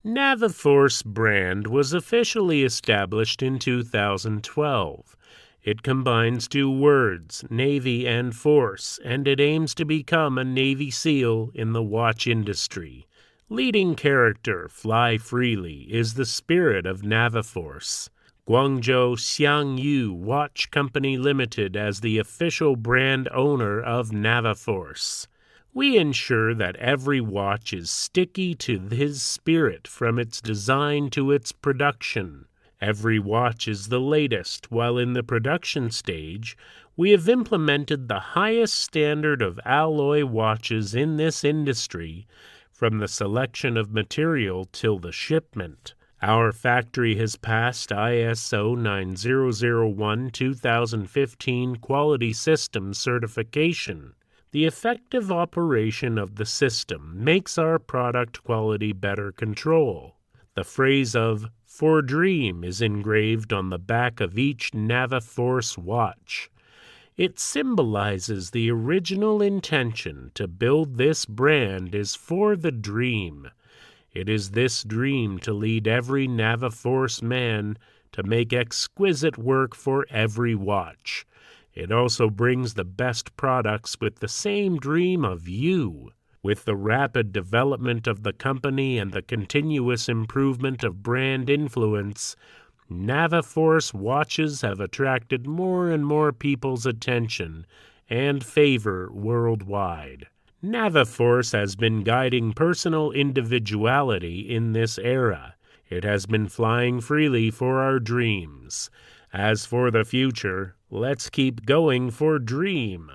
Naviforce brand was officially established in 2012. It combines two words, Navy and Force, and it aims to become a Navy SEAL in the watch industry. Leading character, Fly Freely, is the spirit of Naviforce. Guangzhou Xiangyu Watch Company Limited as the official brand owner of Naviforce. We ensure that every watch is sticky to his spirit from its design to its production. Every watch is the latest, while in the production stage, we have implemented the highest standard of alloy watches in this industry, from the selection of material till the shipment. Our factory has passed ISO 9001-2015 Quality System certification. The effective operation of the system makes our product quality better control. The phrase of "For Dream" is engraved on the back of each Naviforce watch. It symbolizes the original intention to build this brand is for the dream. It is this dream to lead every Naviforce man to make exquisite work for every watch. It also brings the best products with the same dream of you. With the rapid development of the company and the continuous improvement of brand influence, Naviforce watches have attracted more and more people's attention and favor worldwide. Naviforce has been guiding personal individuality in this era. It has been flying freely for our dreams. As for the future, let's keep going for Dream.